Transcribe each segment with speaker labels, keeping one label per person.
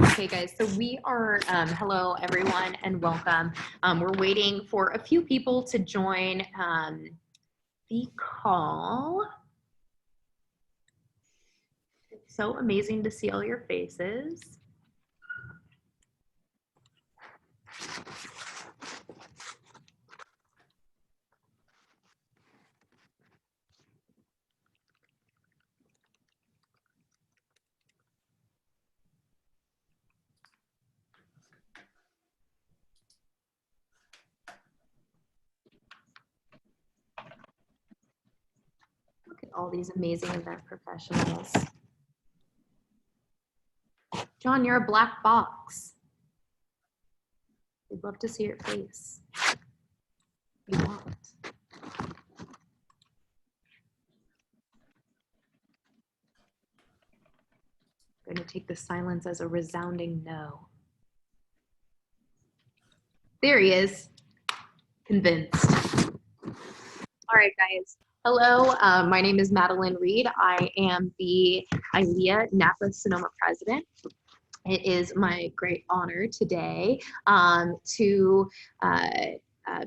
Speaker 1: Okay, guys, so we are, hello everyone and welcome. We're waiting for a few people to join the call. It's so amazing to see all your faces. Look at all these amazing event professionals. John, you're a black box. We'd love to see your face. You want. I'm going to take the silence as a resounding no. There he is. Convinced. All right, guys. Hello, my name is Madeline Reed. I am the ILEA Napa Sonoma president. It is my great honor today to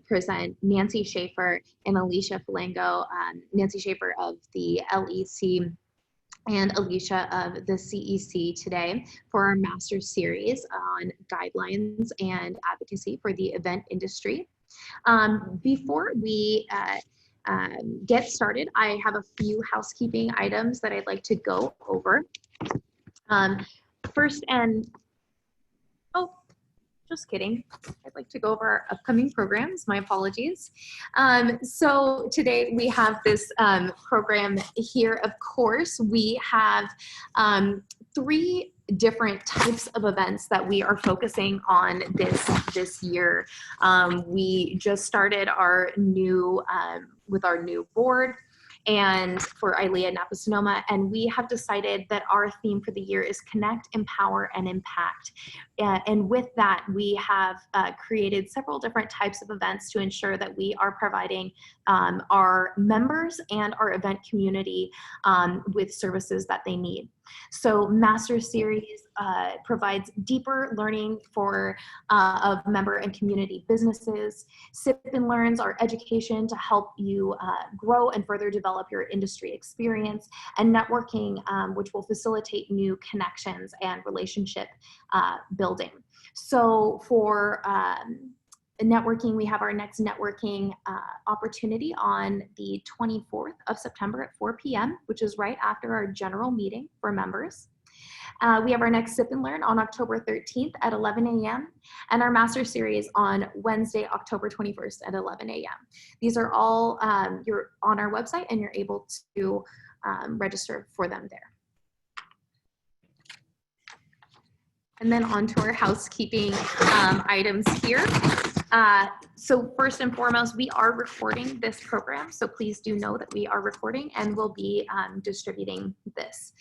Speaker 1: present Nancy Schaefer and Alicia Falango, Nancy Schaefer of the LEC and Alicia of the CEC today for our master's series on guidelines and advocacy for the event industry. Before we get started, I have a few housekeeping items that I'd like to go over. First, just kidding. I'd like to go over our upcoming programs. My apologies. So today we have this program here. Of course, we have 3 different types of events that we are focusing on this year. We just started our new with our new board and for ILEA Napa Sonoma, and we have decided that our theme for the year is Connect, Empower, and Impact. And with that, we have created several different types of events to ensure that we are providing our members and our event community with services that they need. So Master Series provides deeper learning for of member and community businesses. Sip and Learns our education to help you grow and further develop your industry experience, and networking, which will facilitate new connections and relationship building. So for networking, we have our next networking opportunity on the 24th of September at 4 p.m., which is right after our general meeting for members. We have our next Sip and Learn on October 13th at 11 a.m. and our Master Series on Wednesday, October 21st at 11 a.m. These are all, you're on our website and you're able to register for them there. And then on to our housekeeping items here. So first and foremost, we are recording this program, so please do know that we are recording and we'll be distributing this.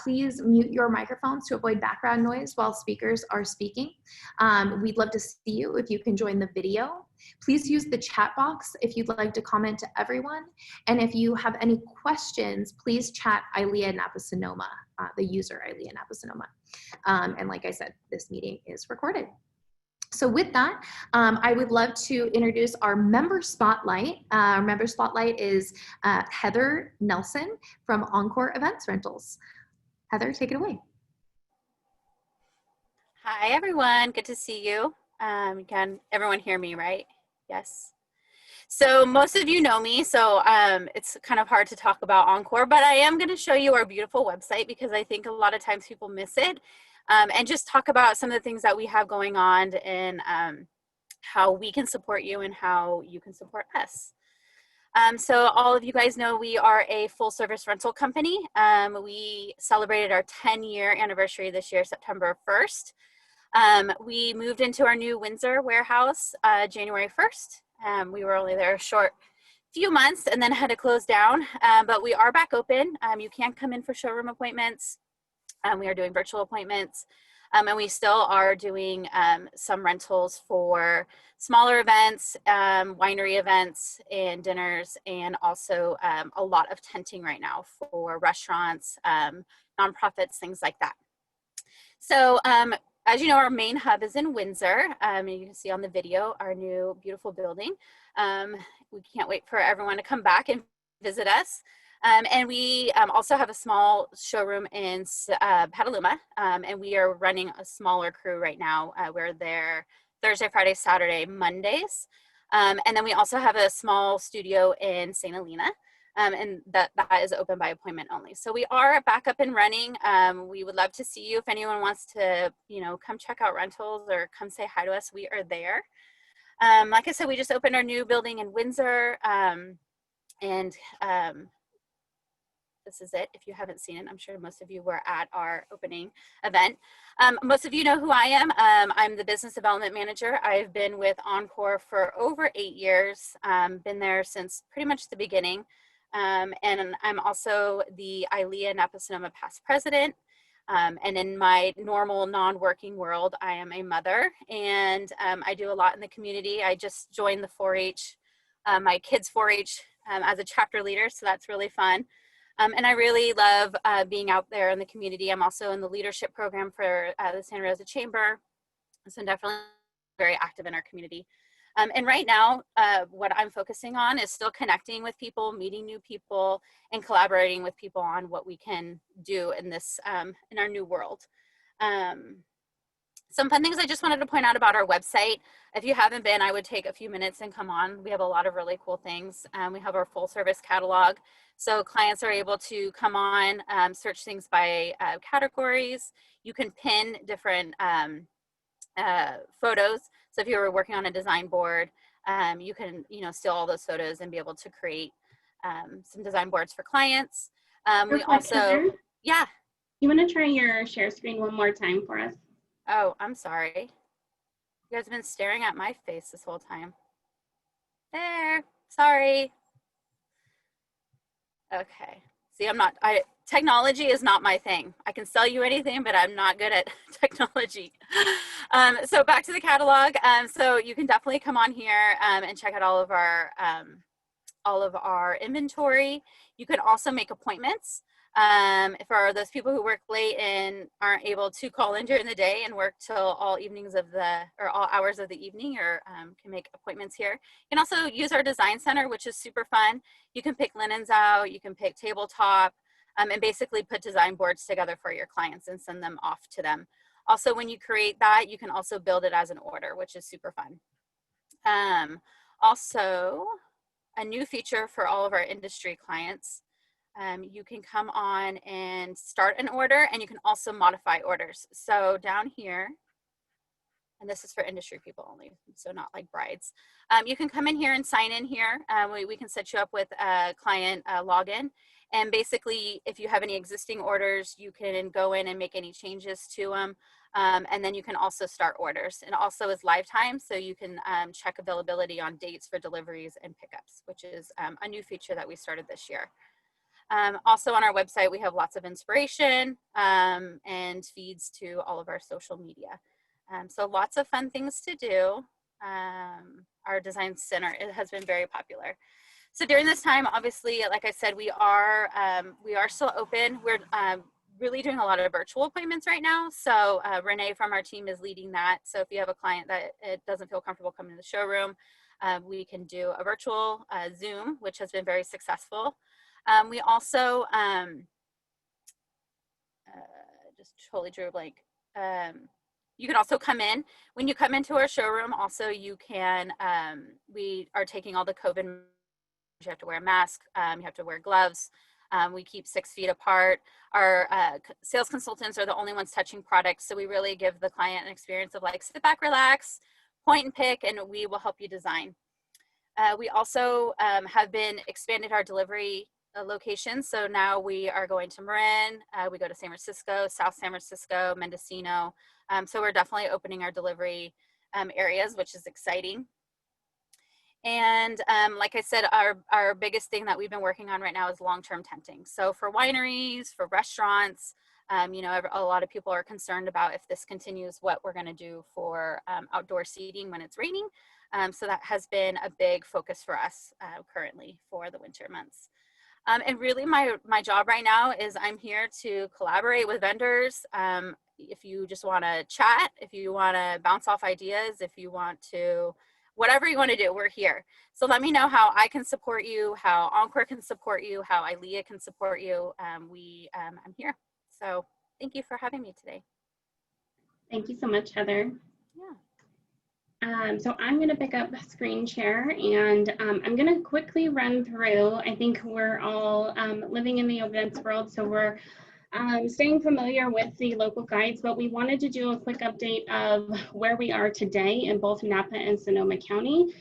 Speaker 1: Please mute your microphones to avoid background noise while speakers are speaking. We'd love to see you if you can join the video. Please use the chat box if you'd like to comment to everyone. And if you have any questions, please chat ILEA Napa Sonoma, the user ILEA Napa Sonoma. And like I said, this meeting is recorded. So with that, I would love to introduce our member spotlight. Our member spotlight is Heather Nelson from Encore Events Rentals. Heather, take it away.
Speaker 2: Hi, everyone. Good to see you. Can everyone hear me, right? Yes. So most of you know me, so it's kind of hard to talk about Encore, but I am going to show you our beautiful website because I think a lot of times people miss it. And just talk about some of the things that we have going on and how we can support you and how you can support us. So all of you guys know we are a full service rental company. We celebrated our 10-year anniversary this year, September 1st. We moved into our new Windsor warehouse January 1st. We were only there a short few months and then had to close down, but we are back open. You can come in for showroom appointments. We are doing virtual appointments, and we still are doing some rentals for smaller events, winery events and dinners, and also a lot of tenting right now for restaurants, nonprofits, things like that. So as you know, our main hub is in Windsor. And you can see on the video our new beautiful building. We can't wait for everyone to come back and visit us. And we also have a small showroom in Petaluma, and we are running a smaller crew right now. We're there Thursday, Friday, Saturday, Mondays. And then we also have a small studio in St. Helena. And that is open by appointment only. So we are back up and running. We would love to see you. If anyone wants to, come check out rentals or come say hi to us, we are there. Like I said, we just opened our new building in Windsor. This is it. If you haven't seen it, I'm sure most of you were at our opening event. Most of you know who I am. I'm the business development manager. I've been with Encore for over 8 years. Been there since pretty much the beginning. And I'm also the ILEA Napa Sonoma past president. And in my normal non-working world, I am a mother, and I do a lot in the community. I just joined the 4-H, my kids' 4-H as a chapter leader, so that's really fun. And I really love being out there in the community. I'm also in the leadership program for the Santa Rosa Chamber, so I'm definitely very active in our community. And right now, what I'm focusing on is still connecting with people, meeting new people, and collaborating with people on what we can do in this, in our new world. Some fun things I just wanted to point out about our website. If you haven't been, I would take a few minutes and come on. We have a lot of really cool things. We have our full service catalog. So clients are able to come on, search things by categories. You can pin different photos. So if you were working on a design board, you can, steal all those photos and be able to create some design boards for clients. We also,
Speaker 3: Heather,
Speaker 2: yeah.
Speaker 3: you want to try your share screen one more time for us?
Speaker 2: Oh, I'm sorry. You guys have been staring at my face this whole time. There, sorry. Okay. See, technology is not my thing. I can sell you anything, but I'm not good at technology. So back to the catalog. So you can definitely come on here and check out all of our inventory. You can also make appointments. For those people who work late and aren't able to call in during the day and work till all hours of the evening, or can make appointments here. You can also use our design center, which is super fun. You can pick linens out, you can pick tabletop, and basically put design boards together for your clients and send them off to them. Also, when you create that, you can also build it as an order, which is super fun. Also, a new feature for all of our industry clients. You can come on and start an order, and you can also modify orders. So down here, and this is for industry people only, so not like brides. You can come in here and sign in here. We can set you up with a client login. And basically, if you have any existing orders, you can go in and make any changes to them. And then you can also start orders. And also is live time, so you can check availability on dates for deliveries and pickups, which is a new feature that we started this year. Also on our website, we have lots of inspiration and feeds to all of our social media. So lots of fun things to do. Our design center, it has been very popular. So during this time, obviously, like I said, we are still open. We're really doing a lot of virtual appointments right now. So Renee from our team is leading that. So if you have a client that it doesn't feel comfortable coming to the showroom, we can do a virtual Zoom, which has been very successful. We also, just totally drew a blank. You can also come in. When you come into our showroom, also you can, we are taking all the COVID, you have to wear a mask, you have to wear gloves. We keep 6 feet apart. Our sales consultants are the only ones touching products, so we really give the client an experience of like, sit back, relax, point and pick, and we will help you design. We also have been expanded our delivery locations. So now we are going to Marin, we go to San Francisco, South San Francisco, Mendocino. So we're definitely opening our delivery areas, which is exciting. And like I said, our biggest thing that we've been working on right now is long-term tenting. So for wineries, for restaurants, you know, a lot of people are concerned about if this continues, what we're going to do for outdoor seating when it's raining. So that has been a big focus for us currently for the winter months. And really my job right now is I'm here to collaborate with vendors. if you just want to chat, if you want to bounce off ideas, if you want to, whatever you want to do, we're here. So let me know how I can support you, how Encore can support you, how ILEA can support you. I'm here. So thank you for having me today.
Speaker 3: Thank you so much, Heather.
Speaker 2: Yeah.
Speaker 3: So I'm going to pick up screen share, and I'm going to quickly run through. I think we're all living in the events world, so we're staying familiar with the local guides, but we wanted to do a quick update of where we are today in both Napa and Sonoma County,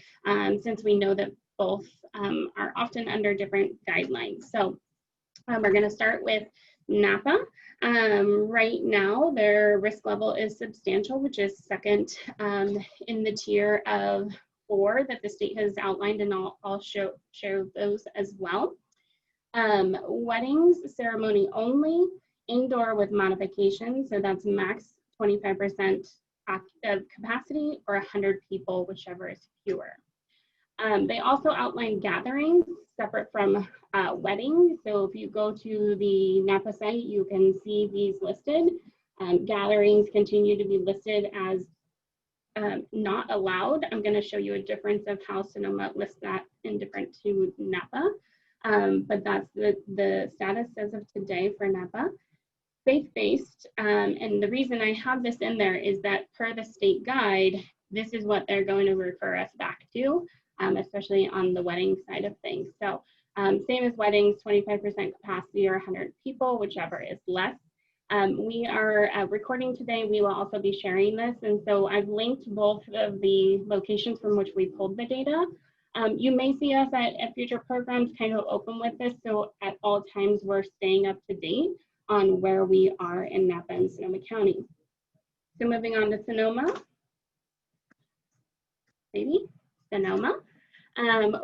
Speaker 3: since we know that both are often under different guidelines. So we're going to start with Napa. Right now, their risk level is substantial, which is second in the tier of 4 that the state has outlined, and I'll show those as well. Weddings, ceremony only, indoor with modifications, so that's max 25% capacity or 100 people, whichever is fewer. They also outline gatherings separate from weddings. So if you go to the Napa site, you can see these listed. Gatherings continue to be listed as not allowed. I'm going to show you a difference of how Sonoma lists that indifferent to Napa. But that's the status as of today for Napa. Faith-based, and the reason I have this in there is that per the state guide, this is what they're going to refer us back to, especially on the wedding side of things. So same as weddings, 25% capacity or 100 people, whichever is less. We are recording today. We will also be sharing this. And so I've linked both of the locations from which we pulled the data. You may see us at future programs kind of open with this. So at all times, we're staying up to date on where we are in Napa and Sonoma County. So moving on to Sonoma. Sonoma.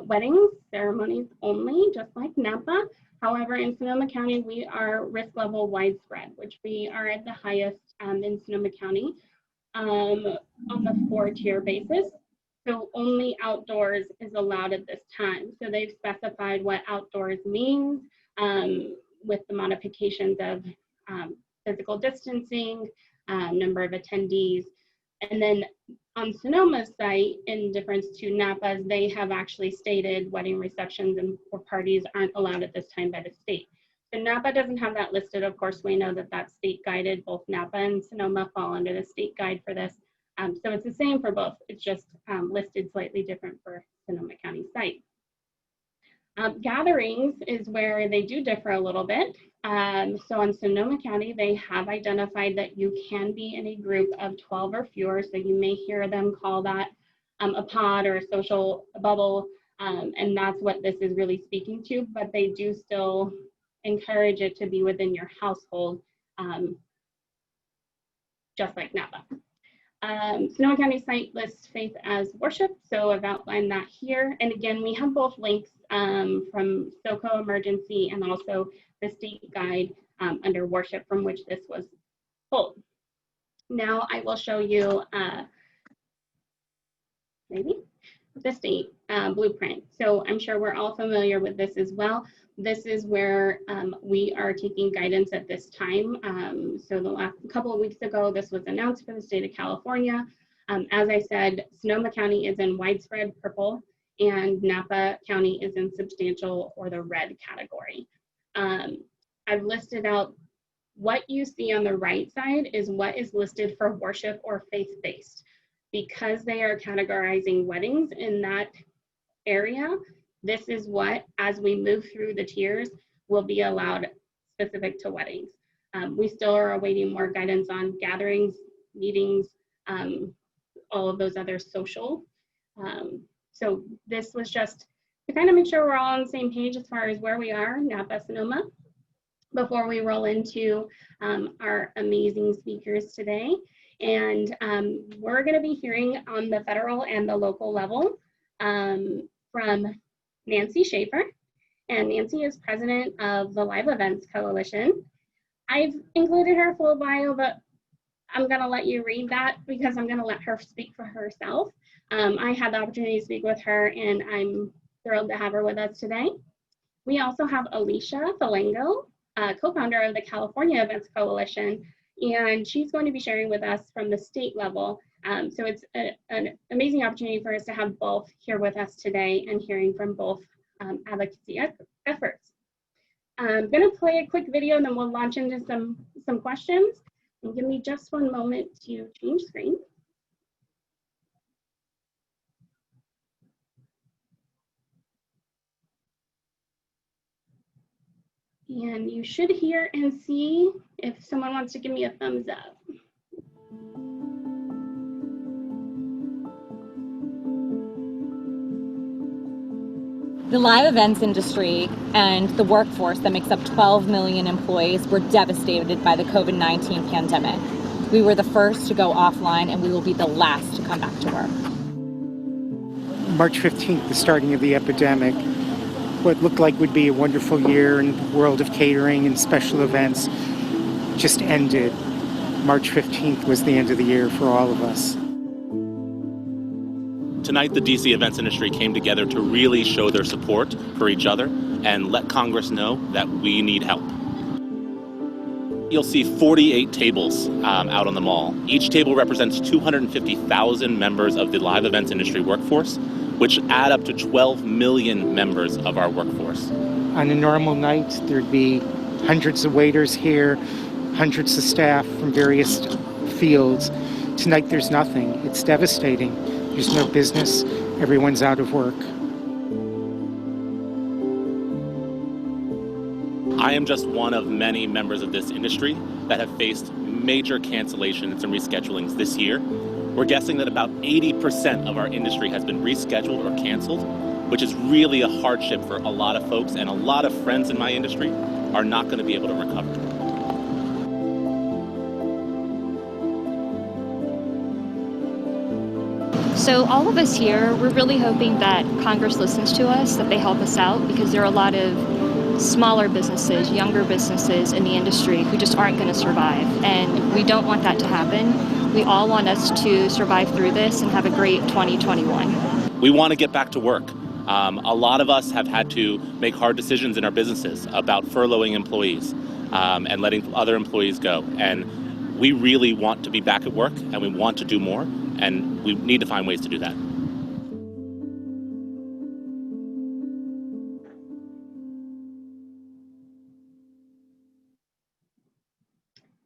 Speaker 3: Weddings, ceremonies only, just like Napa. However, in Sonoma County, we are risk level widespread, which we are at the highest in Sonoma County on the 4-tier basis. So only outdoors is allowed at this time. So they've specified what outdoors means with the modifications of physical distancing, number of attendees. And then on Sonoma's site, in difference to Napa's, they have actually stated wedding receptions or parties aren't allowed at this time by the state. So Napa doesn't have that listed. Of course, we know that that's state guided. Both Napa and Sonoma fall under the state guide for this. So it's the same for both. It's just listed slightly different for Sonoma County site. Gatherings is where they do differ a little bit. So in Sonoma County, they have identified that you can be in a group of 12 or fewer. So you may hear them call that a pod or a social bubble. And that's what this is really speaking to, but they do still encourage it to be within your household, just like Napa. Sonoma County site lists faith as worship, so I've outlined that here. And again, we have both links from SoCo Emergency and also the state guide under worship from which this was pulled. Now I will show you maybe the state blueprint. So I'm sure we're all familiar with this as well. This is where we are taking guidance at this time. So the last couple of weeks ago, this was announced for the state of California. As I said, Sonoma County is in widespread purple and Napa County is in substantial or the red category. I've listed out what you see on the right side is what is listed for worship or faith-based. Because they are categorizing weddings in that area, this is what, as we move through the tiers, will be allowed specific to weddings. We still are awaiting more guidance on gatherings, meetings, all of those other social. So this was just to kind of make sure we're all on the same page as far as where we are, Napa, Sonoma, before we roll into our amazing speakers today. And we're going to be hearing on the federal and the local level from Nancy Schaefer. And Nancy is president of the Live Events Coalition. I've included her full bio, but I'm going to let you read that because I'm going to let her speak for herself. I had the opportunity to speak with her, and I'm thrilled to have her with us today. We also have Alicia Falengo, co-founder of the California Events Coalition. and she's going to be sharing with us from the state level. So it's an amazing opportunity for us to have both here with us today and hearing from both advocacy efforts. I'm going to play a quick video and then we'll launch into some questions. And give me just one moment to change screen. And you should hear and see if someone wants to give me a thumbs up.
Speaker 4: The live events industry and the workforce that makes up 12 million employees were devastated by the COVID-19 pandemic. We were the first to go offline, and we will be the last to come back to work.
Speaker 5: March 15th, the starting of the epidemic, what looked like would be a wonderful year in the world of catering and special events just ended. March 15th was the end of the year for all of us.
Speaker 6: Tonight, the DC events industry came together to really show their support for each other and let Congress know that we need help. You'll see 48 tables out on the mall. Each table represents 250,000 members of the live events industry workforce, which add up to 12 million members of our workforce.
Speaker 5: On a normal night, there'd be hundreds of waiters here, hundreds of staff from various fields. Tonight, there's nothing. It's devastating. There's no business. Everyone's out of work.
Speaker 6: I am just one of many members of this industry that have faced major cancellations and reschedulings this year. We're guessing that about 80% of our industry has been rescheduled or canceled, which is really a hardship for a lot of folks, and a lot of friends in my industry are not going to be able to recover.
Speaker 7: So all of us here, we're really hoping that Congress listens to us, that they help us out, because there are a lot of smaller businesses, younger businesses in the industry who just aren't going to survive. And we don't want that to happen. We all want us to survive through this and have a great 2021.
Speaker 6: We want to get back to work. A lot of us have had to make hard decisions in our businesses about furloughing employees and letting other employees go. And we really want to be back at work, and we want to do more. And we need to find ways to do that.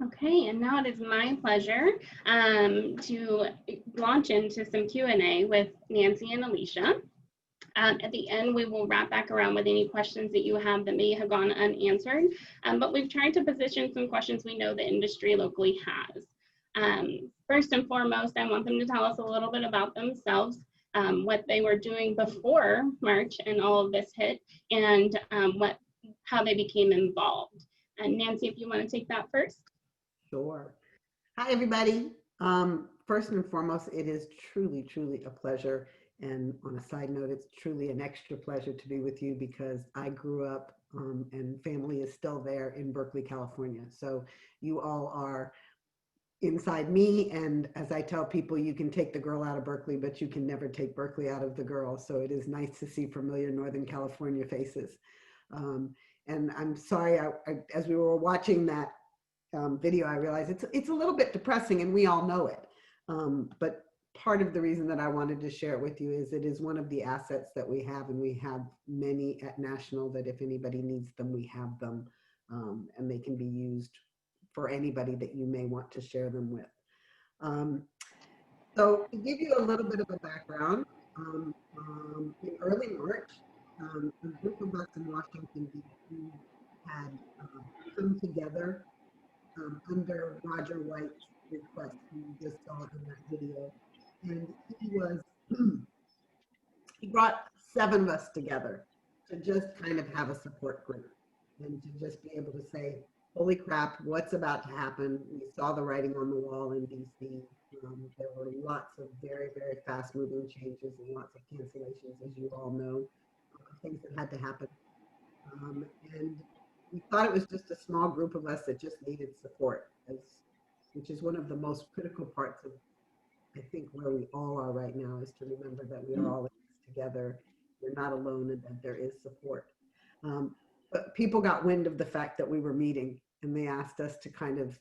Speaker 3: Okay, and now it is my pleasure to launch into some Q&A with Nancy and Alicia. At the end, we will wrap back around with any questions that you have that may have gone unanswered. But we've tried to position some questions we know the industry locally has. First and foremost, I want them to tell us a little bit about themselves, what they were doing before March and all of this hit, and how they became involved. And Nancy, if you want to take that first.
Speaker 8: Sure. Hi, everybody. First and foremost, it is truly, truly a pleasure. And on a side note, it's truly an extra pleasure to be with you because I grew up and family is still there in Berkeley, California. So you all are inside me. And as I tell people, you can take the girl out of Berkeley, but you can never take Berkeley out of the girl. So it is nice to see familiar Northern California faces. And I'm sorry, as we were watching that video, I realized it's a little bit depressing, and we all know it. But part of the reason that I wanted to share it with you is it is one of the assets that we have, and we have many at National that if anybody needs them, we have them, and they can be used for anybody that you may want to share them with. So to give you a little bit of a background, in early March, a group of us in Washington, D.C. had come together under Roger White's request, who you just saw in that video. And he brought 7 of us together to just kind of have a support group and to just be able to say, holy crap, what's about to happen? We saw the writing on the wall in DC. There were lots of very, very fast moving changes and lots of cancellations, as you all know, things that had to happen. And we thought it was just a small group of us that just needed support, which is one of the most critical parts of, I think, where we all are right now, is to remember that we are all in this together. We're not alone, and that there is support. But people got wind of the fact that we were meeting, and they asked us to kind of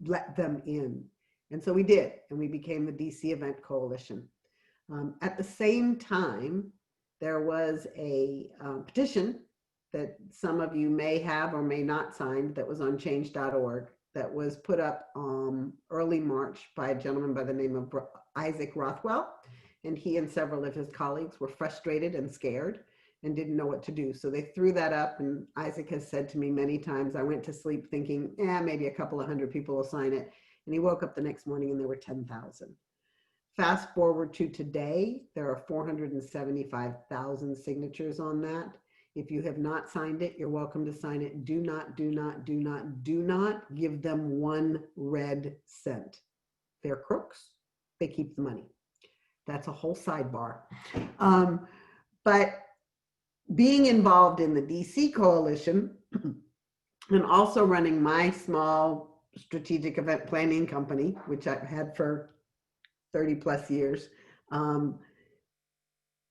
Speaker 8: let them in. And so we did, and we became the DC Event Coalition. At the same time, there was a petition that some of you may have or may not signed that was on change.org that was put up early March by a gentleman by the name of Isaac Rothwell. And he and several of his colleagues were frustrated and scared and didn't know what to do. So they threw that up, and Isaac has said to me many times, I went to sleep thinking, maybe a couple of hundred people will sign it. And he woke up the next morning and there were 10,000. Fast forward to today, there are 475,000 signatures on that. If you have not signed it, you're welcome to sign it. Do not give them 1 red cent. They're crooks. They keep the money. That's a whole sidebar. But being involved in the DC Coalition and also running my small strategic event planning company, which I've had for 30 plus years,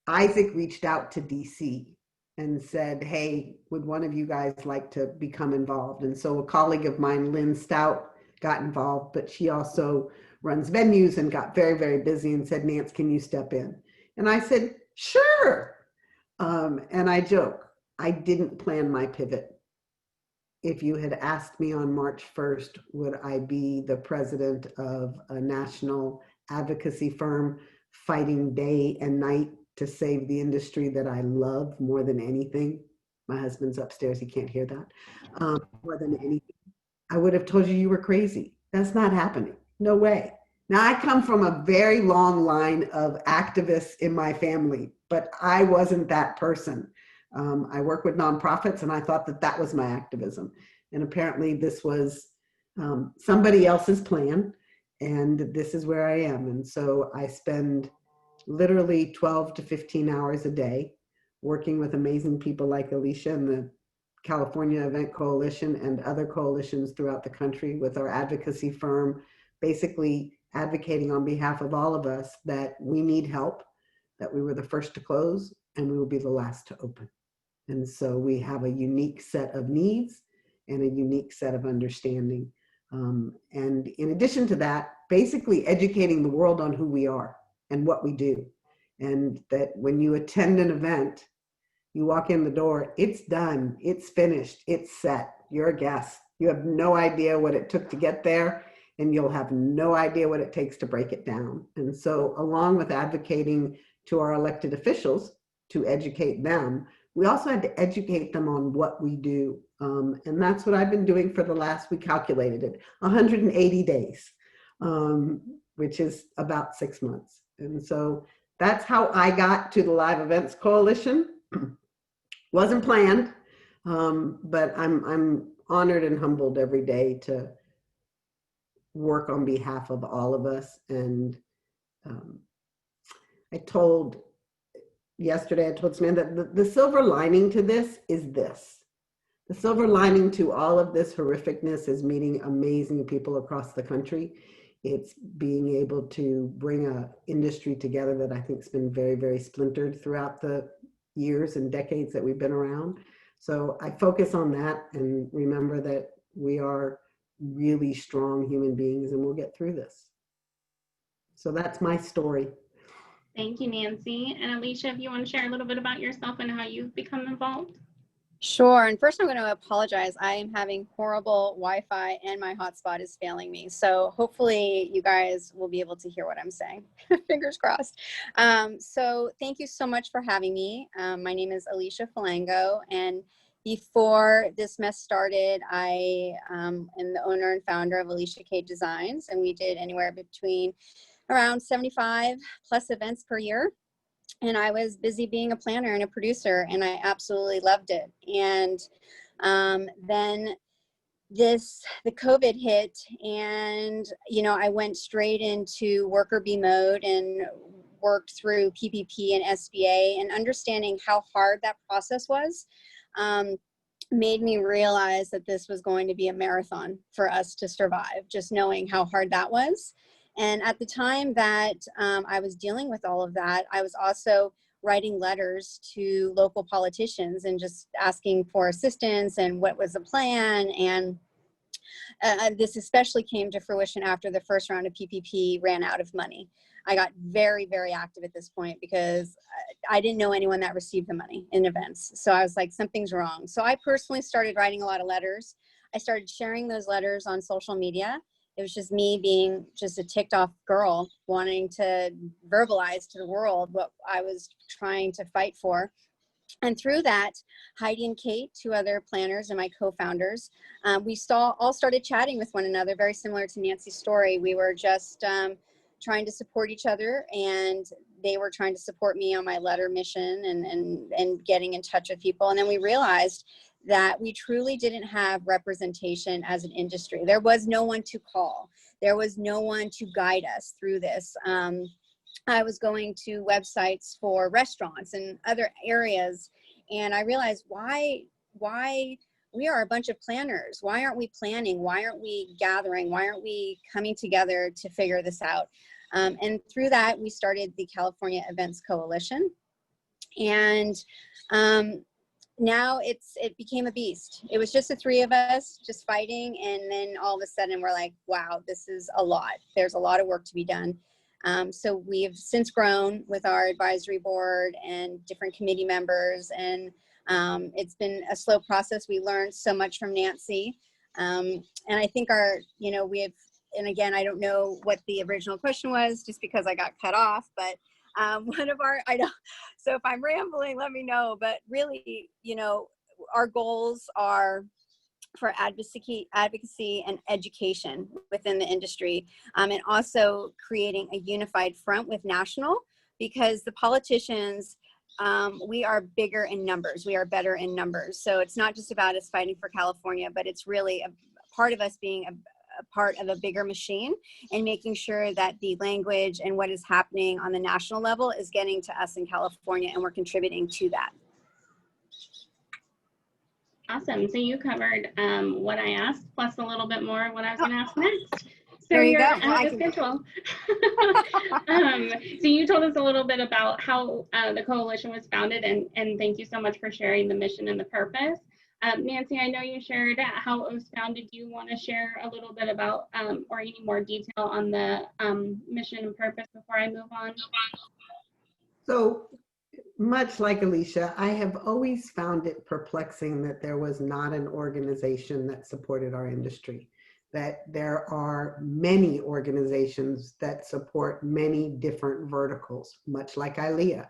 Speaker 8: Isaac reached out to DC and said, hey, would one of you guys like to become involved? And so a colleague of mine, Lynn Stout, got involved, but she also runs venues and got very, very busy and said, Nance, can you step in? And I said, sure. And I joke, I didn't plan my pivot. If you had asked me on March 1st, would I be the president of a national advocacy firm fighting day and night to save the industry that I love more than anything? My husband's upstairs, he can't hear that. More than anything, I would have told you you were crazy. That's not happening. No way. Now, I come from a very long line of activists in my family, but I wasn't that person. I work with nonprofits, and I thought that that was my activism. And apparently this was somebody else's plan, and this is where I am. And so I spend literally 12 to 15 hours a day working with amazing people like Alicia and the California Event Coalition and other coalitions throughout the country with our advocacy firm, basically advocating on behalf of all of us that we need help, that we were the first to close and we will be the last to open. And so we have a unique set of needs and a unique set of understanding. And in addition to that, basically educating the world on who we are and what we do. And that when you attend an event, you walk in the door, it's done, it's finished, it's set, you're a guest. You have no idea what it took to get there, and you'll have no idea what it takes to break it down. And so along with advocating to our elected officials to educate them, we also had to educate them on what we do. And that's what I've been doing for the last, we calculated it, 180 days, which is about 6 months. And so that's how I got to the Live Events Coalition. Wasn't planned, but I'm honored and humbled every day to work on behalf of all of us. And I told Samantha that the silver lining to this is this. The silver lining to all of this horrificness is meeting amazing people across the country. It's being able to bring an industry together that I think has been very, very splintered throughout the years and decades that we've been around. So I focus on that and remember that we are really strong human beings and we'll get through this. So that's my story.
Speaker 3: Thank you, Nancy. And Alicia, if you want to share a little bit about yourself and how you've become involved.
Speaker 9: Sure. And first I'm going to apologize. I am having horrible Wi-Fi and my hotspot is failing me. So hopefully you guys will be able to hear what I'm saying. Fingers crossed. So thank you so much for having me. My name is Alicia Falango, and before this mess started, I am the owner and founder of Alicia K Designs, and we did anywhere between around 75 plus events per year. And I was busy being a planner and a producer, and I absolutely loved it. And then the COVID hit, and I went straight into worker bee mode and worked through PPP and SBA, and understanding how hard that process was made me realize that this was going to be a marathon for us to survive, just knowing how hard that was. And at the time that I was dealing with all of that, I was also writing letters to local politicians and just asking for assistance and what was the plan. And This especially came to fruition after the first round of PPP ran out of money. I got very, very active at this point because I didn't know anyone that received the money in events. So I was like, something's wrong. So I personally started writing a lot of letters. I started sharing those letters on social media. It was just me being just a ticked off girl wanting to verbalize to the world what I was trying to fight for. And through that, Heidi and Kate, two other planners and my co-founders, we all started chatting with one another, very similar to Nancy's story. We were just trying to support each other, and they were trying to support me on my letter mission and getting in touch with people. And then we realized that we truly didn't have representation as an industry. There was no one to call. There was no one to guide us through this. I was going to websites for restaurants and other areas, and I realized why we are a bunch of planners. Why aren't we planning? Why aren't we gathering? Why aren't we coming together to figure this out? And through that, we started the California Events Coalition. And now it became a beast. It was just the three of us just fighting. And then all of a sudden we're like, wow, this is a lot. There's a lot of work to be done. So we've since grown with our advisory board and different committee members, and it's been a slow process. We learned so much from Nancy. And I think and again, I don't know what the original question was just because I got cut off, but so if I'm rambling, let me know. But really, our goals are for advocacy and education within the industry, and also creating a unified front with national, because the politicians, we are bigger in numbers, we are better in numbers. So it's not just about us fighting for California, but it's really a part of us being a part of a bigger machine and making sure that the language and what is happening on the national level is getting to us in California, and we're contributing to that.
Speaker 3: Awesome. So you covered what I asked, plus a little bit more of what I was going to ask next. So
Speaker 9: There you
Speaker 3: you're
Speaker 9: go.
Speaker 3: ahead of schedule. So you told us a little bit about how the coalition was founded, and thank you so much for sharing the mission and the purpose. Nancy, I know you shared how it was founded. Do you want to share a little bit about or any more detail on the mission and purpose before I move on?
Speaker 8: So much like Alicia, I have always found it perplexing that there was not an organization that supported our industry, that there are many organizations that support many different verticals, much like ILEA.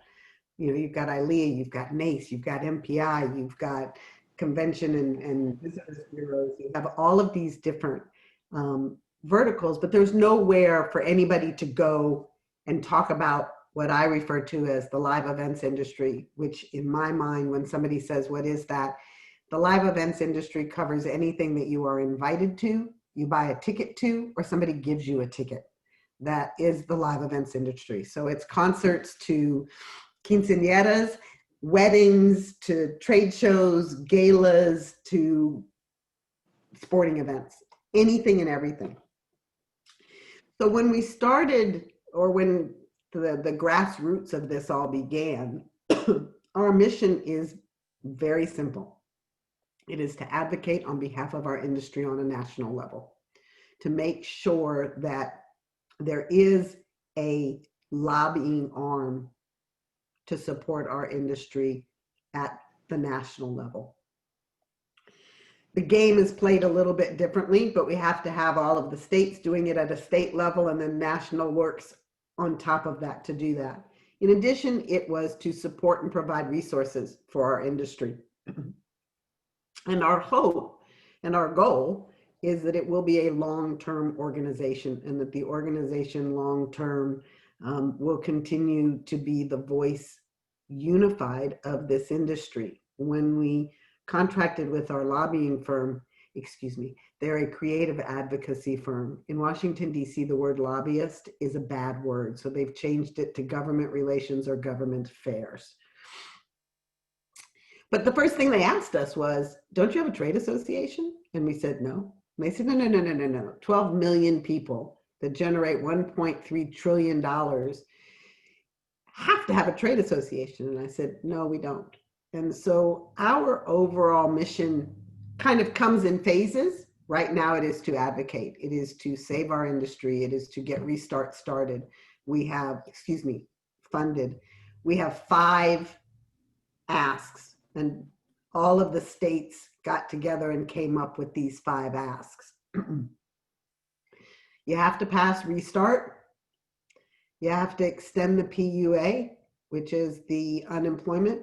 Speaker 8: You've got ILEA, you've got NACE, you've got MPI, you've got convention and visitors bureaus. You have all of these different verticals, but there's nowhere for anybody to go and talk about what I refer to as the live events industry, which in my mind, when somebody says, what is that? The live events industry covers anything that you are invited to, you buy a ticket to, or somebody gives you a ticket. That is the live events industry. So it's concerts to quinceañeras, weddings to trade shows, galas to sporting events, anything and everything. So when we started, or when the grassroots of this all began, our mission is very simple. It is to advocate on behalf of our industry on a national level, to make sure that there is a lobbying arm to support our industry at the national level. The game is played a little bit differently, but we have to have all of the states doing it at a state level, and then national works on top of that to do that. In addition, it was to support and provide resources for our industry. And our hope and our goal is that it will be a long-term organization, and that the organization long-term will continue to be the voice unified of this industry. When we contracted with our lobbying firm, they're a creative advocacy firm. In Washington, D.C., the word lobbyist is a bad word, so they've changed it to government relations or government affairs. But the first thing they asked us was, don't you have a trade association? And we said, no. And they said, no. 12 million people that generate $1.3 trillion have to have a trade association. And I said, no, we don't. And so our overall mission kind of comes in phases. Right now it is to advocate. It is to save our industry. It is to get Restart started. We have, funded. We have 5 asks, and all of the states got together and came up with these 5 asks. You have to pass Restart. You have to extend the PUA, which is the unemployment.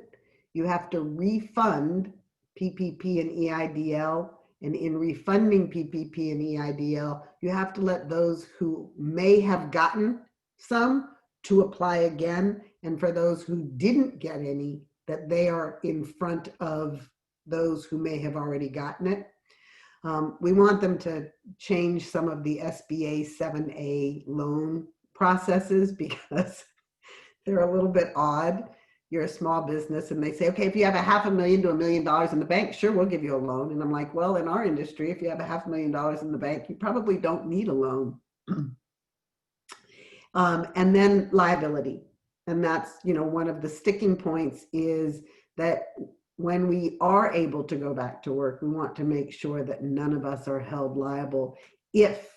Speaker 8: You have to refund PPP and EIDL. And in refunding PPP and EIDL, you have to let those who may have gotten some to apply again. And for those who didn't get any, that they are in front of those who may have already gotten it. We want them to change some of the SBA 7A loan processes because they're a little bit odd. You're a small business and they say, okay, if you have $500,000 to $1 million in the bank, sure, we'll give you a loan. And I'm like, well, in our industry, if you have $500,000 in the bank, you probably don't need a loan. And then liability. And that's, one of the sticking points is that when we are able to go back to work, we want to make sure that none of us are held liable if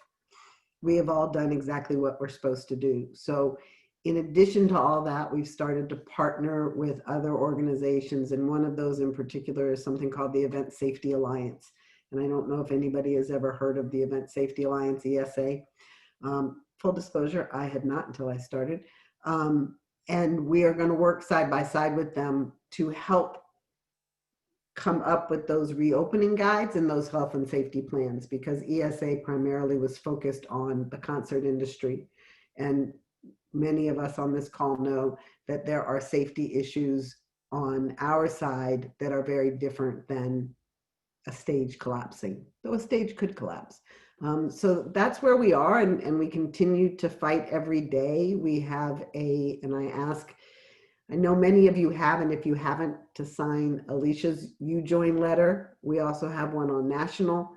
Speaker 8: we have all done exactly what we're supposed to do. So in addition to all that, we've started to partner with other organizations. And one of those in particular is something called the Event Safety Alliance. And I don't know if anybody has ever heard of the Event Safety Alliance, ESA. Full disclosure, I had not until I started. And we are going to work side by side with them to help come up with those reopening guides and those health and safety plans, because ESA primarily was focused on the concert industry. And many of us on this call know that there are safety issues on our side that are very different than a stage collapsing, though a stage could collapse. So that's where we are, and we continue to fight every day. We have I know many of you have, and if you haven't, to sign Alicia's You Join letter. We also have one on national.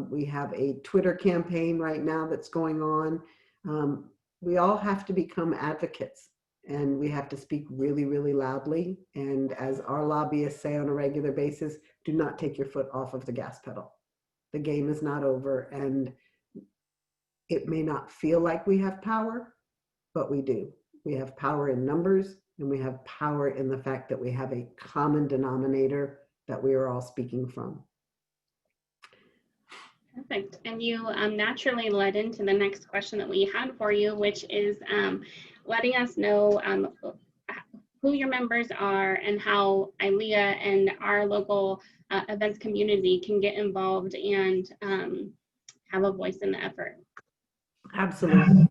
Speaker 8: We have a Twitter campaign right now that's going on. We all have to become advocates, and we have to speak really, really loudly. And as our lobbyists say on a regular basis, do not take your foot off of the gas pedal. The game is not over, and it may not feel like we have power, but we do. We have power in numbers, and we have power in the fact that we have a common denominator that we are all speaking from.
Speaker 3: Perfect. And you naturally led into the next question that we had for you, which is letting us know who your members are and how ILEA and our local events community can get involved and have a voice in the effort.
Speaker 8: Absolutely.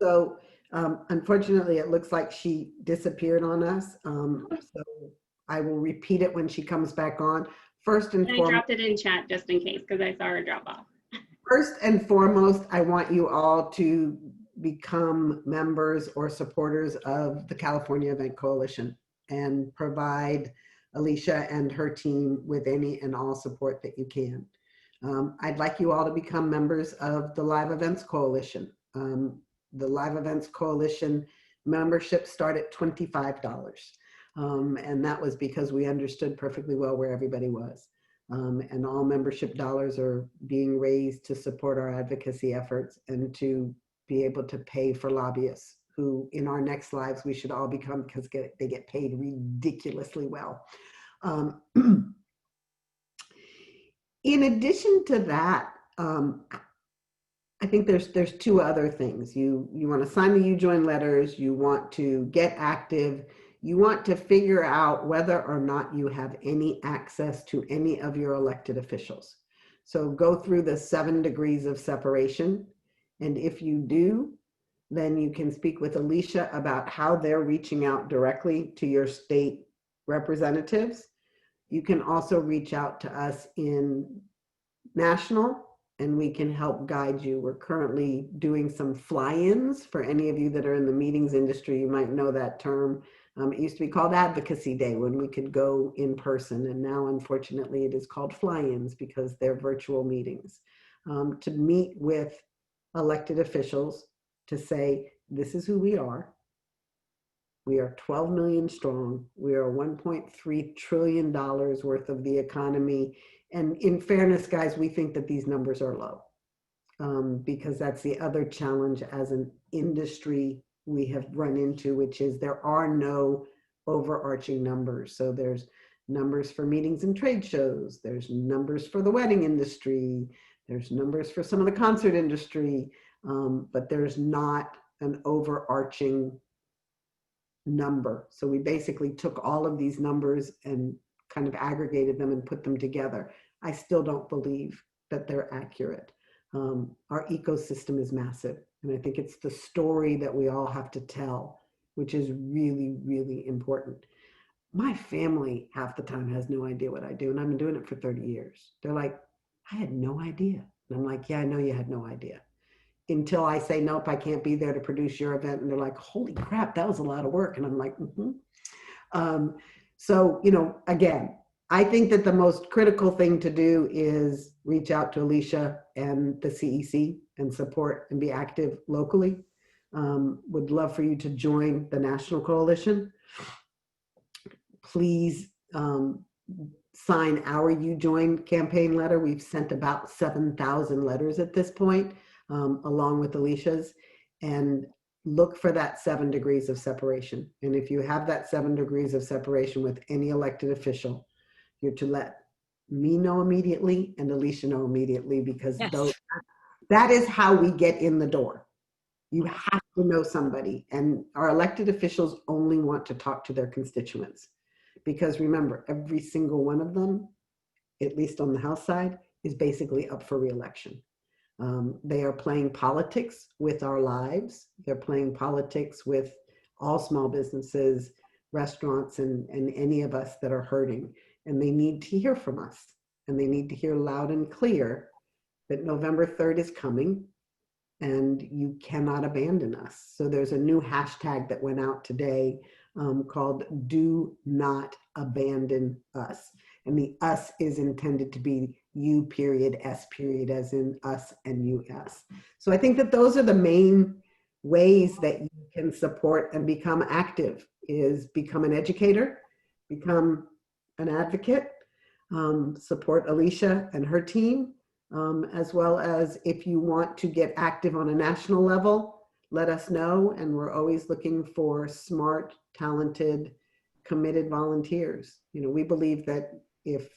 Speaker 8: So unfortunately, it looks like she disappeared on us. So I will repeat it when she comes back on. First and foremost,
Speaker 3: I dropped it in chat just in case because I saw her drop off.
Speaker 8: First and foremost, I want you all to become members or supporters of the California Event Coalition and provide Alicia and her team with any and all support that you can. I'd like you all to become members of the Live Events Coalition. The Live Events Coalition membership start at $25. And that was because we understood perfectly well where everybody was. And all membership dollars are being raised to support our advocacy efforts and to be able to pay for lobbyists who in our next lives we should all become, because they get paid ridiculously well. In addition to that, I think there's 2 other things. You want to sign the You Join letters, you want to get active, you want to figure out whether or not you have any access to any of your elected officials. So go through the 7 degrees of separation. And if you do, then you can speak with Alicia about how they're reaching out directly to your state representatives. You can also reach out to us in national, and we can help guide you. We're currently doing some fly-ins. For any of you that are in the meetings industry, you might know that term. It used to be called Advocacy Day when we could go in person, and now unfortunately it is called fly-ins because they're virtual meetings. To meet with elected officials to say, this is who we are. We are 12 million strong. We are $1.3 trillion worth of the economy, And in fairness, guys, we think that these numbers are low, because that's the other challenge as an industry we have run into, which is there are no overarching numbers. So there's numbers for meetings and trade shows, there's numbers for the wedding industry, there's numbers for some of the concert industry, but there's not an overarching number. So we basically took all of these numbers and kind of aggregated them and put them together. I still don't believe that they're accurate. Our ecosystem is massive, and I think it's the story that we all have to tell, which is really, really important. My family half the time has no idea what I do, and I've been doing it for 30 years. They're like, I had no idea. And I'm like, yeah, I know you had no idea. Until I say, nope, I can't be there to produce your event. And they're like, holy crap, that was a lot of work. And I'm like, so, you know, again, I think that the most critical thing to do is reach out to Alicia and the CEC and support and be active locally. Would love for you to join the National Coalition. Please sign our You Join campaign letter. We've sent about 7,000 letters at this point, along with Alicia's, and look for that 7 degrees of separation. And if you have that 7 degrees of separation with any elected official, you're to let me know immediately and Alicia know immediately, because
Speaker 4: Yes.
Speaker 8: that is how we get in the door. You have to know somebody, and our elected officials only want to talk to their constituents. Because remember, every single one of them, at least on the House side, is basically up for re-election. They are playing politics with our lives. They're playing politics with all small businesses, restaurants, and any of us that are hurting. And they need to hear from us. And they need to hear loud and clear that November 3rd is coming and you cannot abandon us. So there's a new hashtag that went out today called Do Not Abandon Us. And the us is intended to be you period, s period, as in us and us. So I think that those are the main ways that you can support and become active, is become an educator, become an advocate, support Alicia and her team, as well as if you want to get active on a national level, let us know. And we're always looking for smart, talented, committed volunteers. You know, we believe that if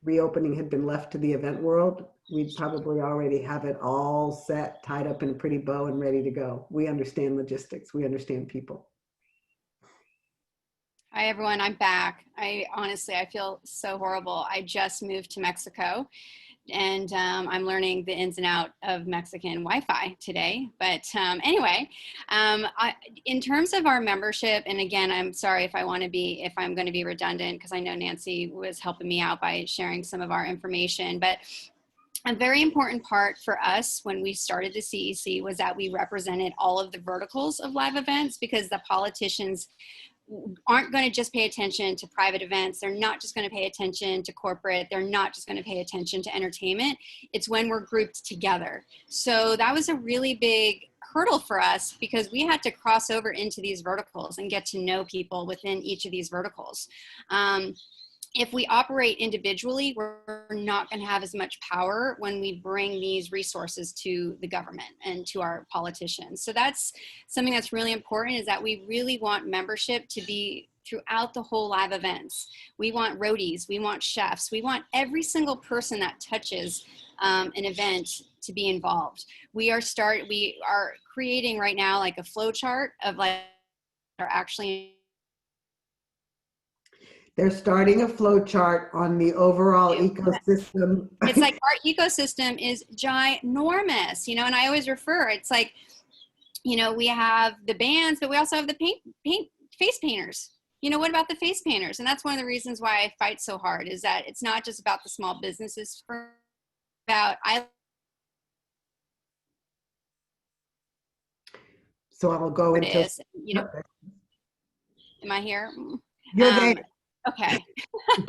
Speaker 8: reopening had been left to the event world, we'd probably already have it all set, tied up in a pretty bow and ready to go. We understand logistics. We understand people.
Speaker 9: Hi, everyone. I'm back. Honestly, I feel so horrible. I just moved to Mexico, and I'm learning the ins and out of Mexican Wi-Fi today. But anyway, in terms of our membership, and again, I'm sorry if I'm going to be redundant, because I know Nancy was helping me out by sharing some of our information. But a very important part for us when we started the CEC was that we represented all of the verticals of live events, because the politicians aren't going to just pay attention to private events. They're not just going to pay attention to corporate. They're not just going to pay attention to entertainment. It's when we're grouped together. So that was a really big hurdle for us, because we had to cross over into these verticals and get to know people within each of these verticals. If we operate individually, we're not going to have as much power when we bring these resources to the government and to our politicians. So that's something that's really important, is that we really want membership to be throughout the whole live events. We want roadies, we want chefs, we want every single person that touches an event to be involved. We are creating right now like a flow chart of like are actually.
Speaker 8: They're starting a flow chart on the overall ecosystem.
Speaker 9: It's like our ecosystem is ginormous, you know, and I always refer, it's like, you know, we have the bands, but we also have the face painters. You know, what about the face painters? And that's one of the reasons why I fight so hard, is that it's not just about the small businesses,
Speaker 8: So I will go into,
Speaker 9: you know, am I here?
Speaker 8: You're there.
Speaker 9: Okay. I'm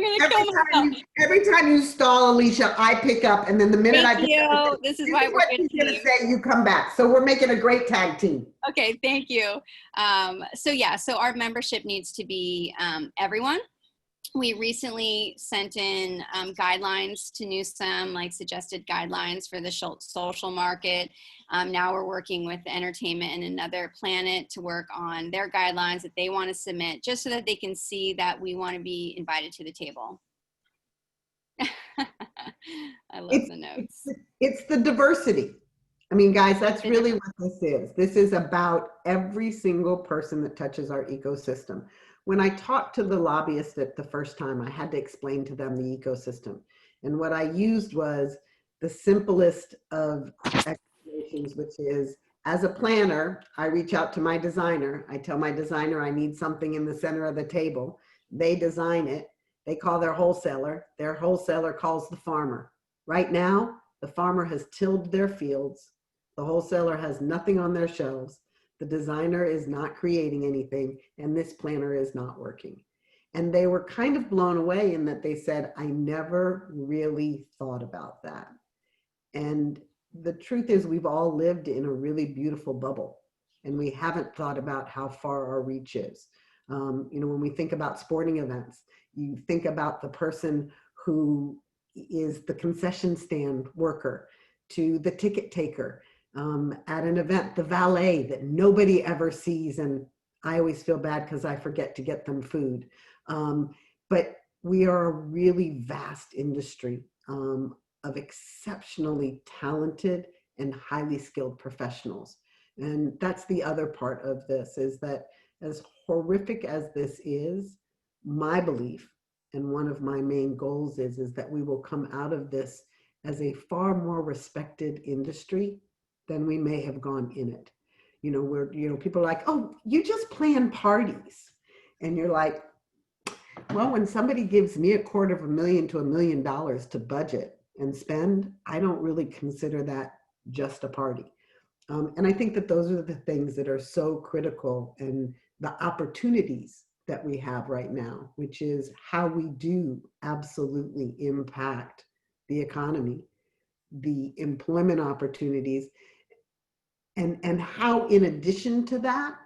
Speaker 9: gonna kill myself.
Speaker 8: Every time you stall, Alicia, I pick up, and then the minute
Speaker 9: Thank
Speaker 8: I pick
Speaker 9: you.
Speaker 8: up,
Speaker 9: this is why we're good
Speaker 8: gonna say, you come back. So we're making a great tag team.
Speaker 9: Okay, thank you. So yeah, so our membership needs to be everyone. we recently sent in guidelines to Newsom, like suggested guidelines for the social market. Now we're working with Entertainment and Another Planet to work on their guidelines that they want to submit, just so that they can see that we want to be invited to the table. I love the notes.
Speaker 8: It's the diversity. I mean, guys, that's really what this is. This is about every single person that touches our ecosystem. When I talked to the lobbyist the first time, I had to explain to them the ecosystem. And what I used was the simplest of explanations, which is, as a planner, I reach out to my designer. I tell my designer I need something in the center of the table. They design it. They call their wholesaler. Their wholesaler calls the farmer. Right now, the farmer has tilled their fields. The wholesaler has nothing on their shelves. The designer is not creating anything, and this planner is not working. And they were kind of blown away in that they said, I never really thought about that. And the truth is, we've all lived in a really beautiful bubble, and we haven't thought about how far our reach is. You know, when we think about sporting events, you think about the person who is the concession stand worker to the ticket taker. At an event, the valet that nobody ever sees, and I always feel bad because I forget to get them food. But we are a really vast industry of exceptionally talented and highly skilled professionals. And that's the other part of this, is that as horrific as this is, my belief and one of my main goals is that we will come out of this as a far more respected industry than we may have gone in it. You know, where, you know, people are like, oh, you just plan parties. And you're like, well, when somebody gives me $250,000 to $1 million to budget and spend, I don't really consider that just a party. And I think that those are the things that are so critical, and the opportunities that we have right now, which is how we do absolutely impact the economy, the employment opportunities, and how, in addition to that,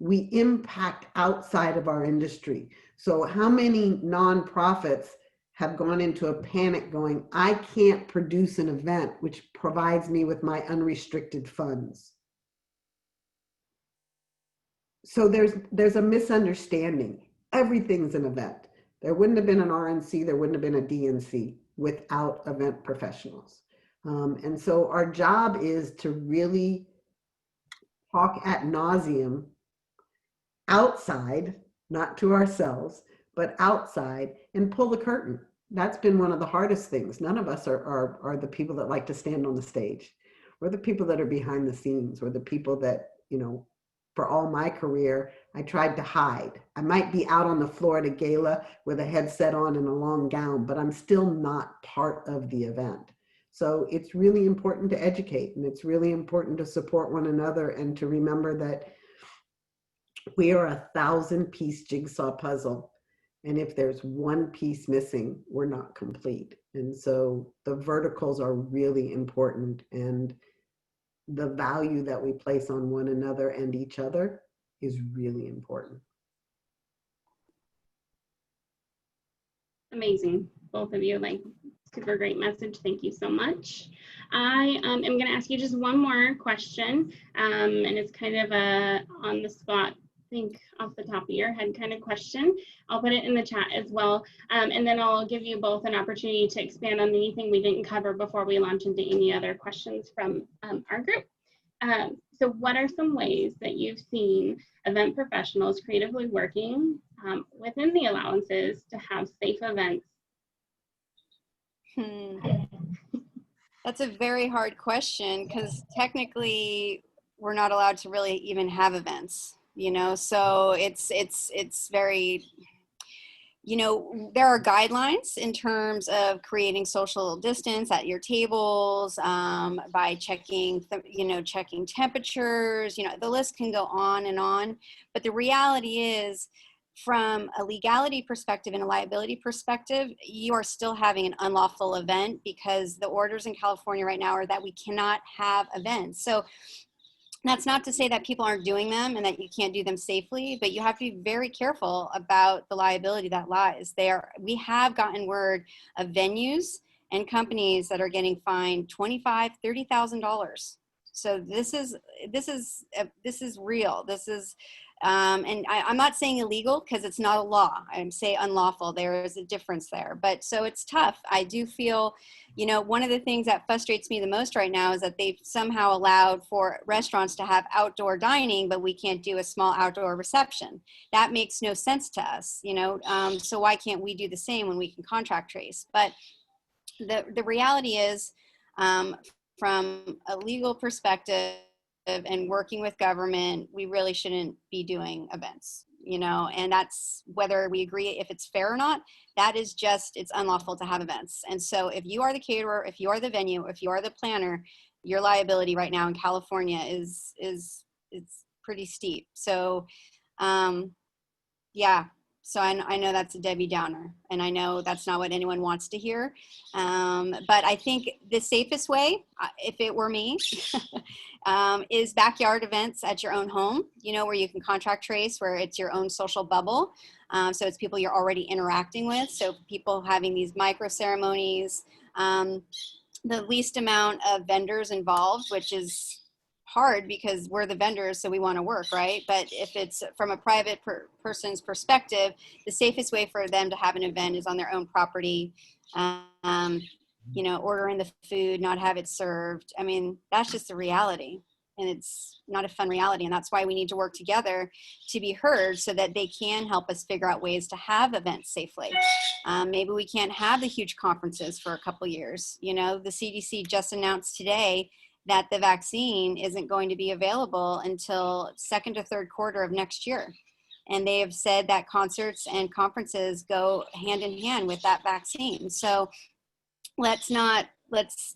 Speaker 8: we impact outside of our industry. So how many nonprofits have gone into a panic going, I can't produce an event which provides me with my unrestricted funds? So there's a misunderstanding. Everything's an event. There wouldn't have been an RNC, there wouldn't have been a DNC without event professionals. And so our job is to really talk ad nauseum outside, not to ourselves, but outside, and pull the curtain. That's been one of the hardest things. None of us are the people that like to stand on the stage. We're the people that are behind the scenes. We're the people that, you know, for all my career, I tried to hide. I might be out on the floor at a gala with a headset on and a long gown, but I'm still not part of the event. So it's really important to educate, and it's really important to support one another, and to remember that we are a 1,000-piece jigsaw puzzle. And if there's one piece missing, we're not complete. And so the verticals are really important, and the value that we place on one another and each other is really important.
Speaker 3: Amazing, both of you, like, super great message. Thank you so much. I am going to ask you just one more question, and it's kind of a on the spot, think off the top of your head kind of question. I'll put it in the chat as well, and then I'll give you both an opportunity to expand on anything we didn't cover before we launch into any other questions from our group. So what are some ways that you've seen event professionals creatively working within the allowances to have safe events?
Speaker 9: That's a very hard question, because technically we're not allowed to really even have events, you know, so it's very, you know, there are guidelines in terms of creating social distance at your tables, by checking, checking temperatures, you know, the list can go on, but the reality is, from a legality perspective and a liability perspective, you are still having an unlawful event, because the orders in California right now are that we cannot have events. So That's not to say that people aren't doing them and that you can't do them safely, but you have to be very careful about the liability that lies there. We have gotten word of venues and companies that are getting fined $25,000, $30,000. So this is real. This is, and I'm not saying illegal because it's not a law. I'm saying unlawful. There is a difference there. But so it's tough. I do feel, you know, one of the things that frustrates me the most right now is that they've somehow allowed for restaurants to have outdoor dining, but we can't do a small outdoor reception. That makes no sense to us, you know. So why can't we do the same when we can contract trace? But the reality is, from a legal perspective and working with government, we really shouldn't be doing events, you know, and that's whether we agree if it's fair or not. That is just, it's unlawful to have events. And so if you are the caterer, if you are the venue, if you are the planner, your liability right now in California is pretty steep. So yeah. So I know that's a Debbie Downer, and I know that's not what anyone wants to hear. But I think the safest way, if it were me, is backyard events at your own home, you know, where you can contract trace, where it's your own social bubble. So it's people you're already interacting with. So people having these micro ceremonies, the least amount of vendors involved, which is hard because we're the vendors, so we want to work, right? But if it's from a private person's perspective, the safest way for them to have an event is on their own property. You know, ordering the food, not have it served. I mean, that's just the reality, and it's not a fun reality. And that's why we need to work together to be heard, so that they can help us figure out ways to have events safely. Maybe we can't have the huge conferences for a couple years. You know, the CDC just announced today that the vaccine isn't going to be available until second or third quarter of next year. And they have said that concerts and conferences go hand in hand with that vaccine. So let's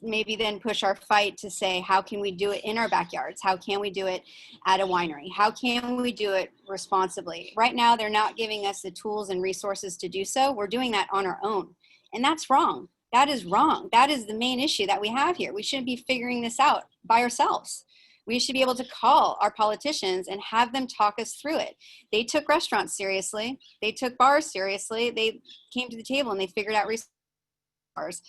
Speaker 9: maybe then push our fight to say, how can we do it in our backyards? How can we do it at a winery? How can we do it responsibly? Right now, they're not giving us the tools and resources to do so. We're doing that on our own. And that's wrong. That is wrong. That is the main issue that we have here. We shouldn't be figuring this out by ourselves. We should be able to call our politicians and have them talk us through it. They took restaurants seriously. They took bars seriously. They came to the table and they figured out bars.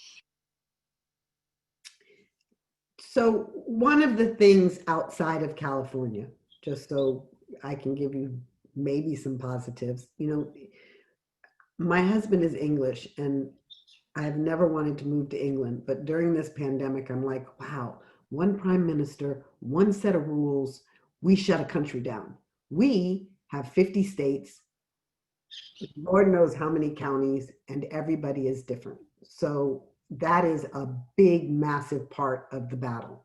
Speaker 8: So one of the things outside of California, just so I can give you maybe some positives, you know, my husband is English and I've never wanted to move to England, but during this pandemic, I'm like, wow, one prime minister, one set of rules, we shut a country down. We have 50 states, Lord knows how many counties, and everybody is different. So that is a big, massive part of the battle.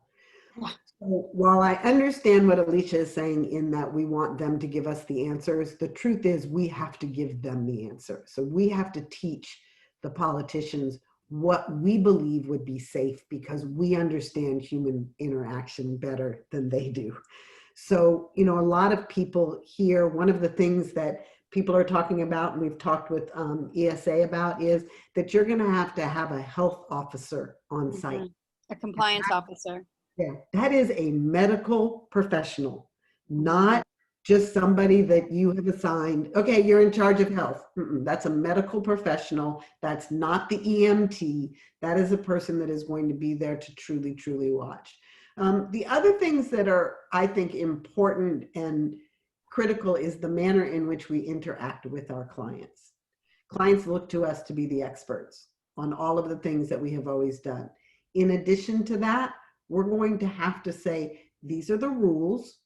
Speaker 8: So while I understand what Alicia is saying in that we want them to give us the answers, the truth is we have to give them the answer. So we have to teach the politicians what we believe would be safe, because we understand human interaction better than they do. So, you know, a lot of people here, one of the things that people are talking about, and we've talked with ESA about, is that you're going to have a health officer on site.
Speaker 9: A compliance officer.
Speaker 8: Yeah, that is a medical professional, not just somebody that you have assigned. Okay, you're in charge of health. That's a medical professional. That's not the EMT. That is a person that is going to be there to truly, truly watch. The other things that are, I think, important and critical is the manner in which we interact with our clients. Clients look to us to be the experts on all of the things that we have always done. In addition to that, we're going to have to say, these are the rules.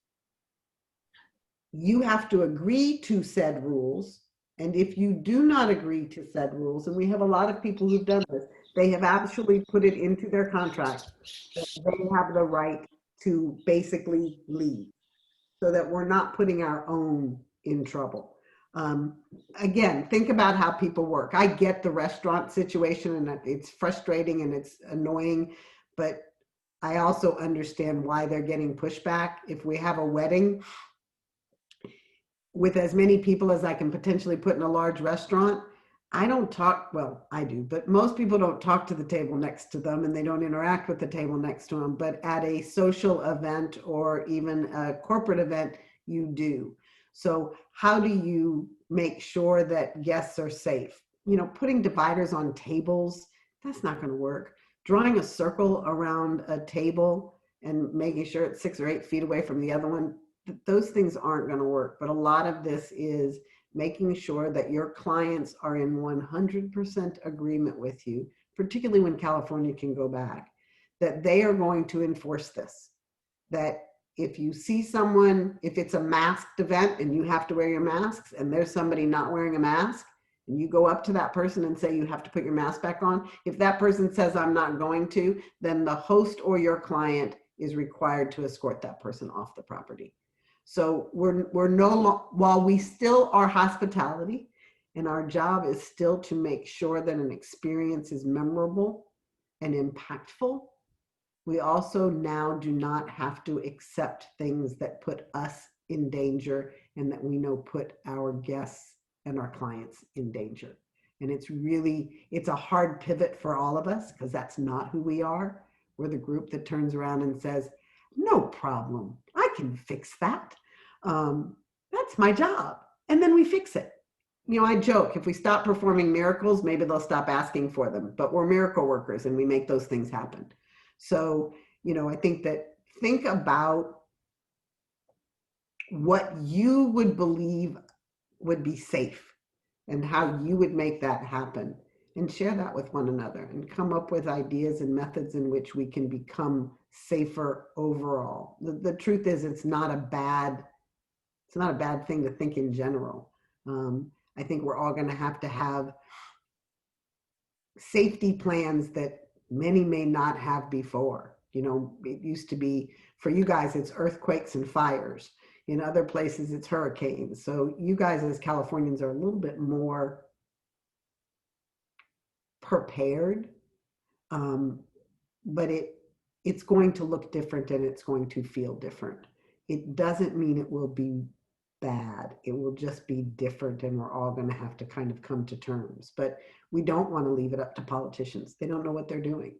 Speaker 8: You have to agree to said rules. And if you do not agree to said rules, and we have a lot of people who've done this, they have actually put it into their contract that they have the right to basically leave, so that we're not putting our own in trouble. Again, think about how people work. I get the restaurant situation, and it's frustrating and it's annoying, but I also understand why they're getting pushback. If we have a wedding with as many people as I can potentially put in a large restaurant, I don't talk, well, I do, but most people don't talk to the table next to them and they don't interact with the table next to them. But at a social event or even a corporate event, you do. So how do you make sure that guests are safe? You know, putting dividers on tables, that's not going to work. Drawing a circle around a table and making sure it's 6 or 8 feet away from the other one, those things aren't going to work. But a lot of this is making sure that your clients are in 100% agreement with you, particularly when California can go back, that they are going to enforce this. That if you see someone, if it's a masked event and you have to wear your masks and there's somebody not wearing a mask, and you go up to that person and say you have to put your mask back on, if that person says I'm not going to, then the host or your client is required to escort that person off the property. So while we still are hospitality and our job is still to make sure that an experience is memorable and impactful, we also now do not have to accept things that put us in danger and that we know put our guests and our clients in danger. And it's a hard pivot for all of us because that's not who we are. We're the group that turns around and says, no problem, I can fix that. That's my job. And then we fix it. You know, I joke, if we stop performing miracles, maybe they'll stop asking for them, but we're miracle workers and we make those things happen. So, you know, I think about what you would believe would be safe and how you would make that happen, and share that with one another and come up with ideas and methods in which we can become safer overall. The truth is, it's not a bad thing to think in general. I think we're all going to have safety plans that many may not have before. You know, it used to be, for you guys, it's earthquakes and fires. In other places, it's hurricanes. So you guys as Californians are a little bit more prepared, but it's going to look different and it's going to feel different. It doesn't mean it will be bad. It will just be different, and we're all going to have to kind of come to terms. But we don't want to leave it up to politicians. They don't know what they're doing.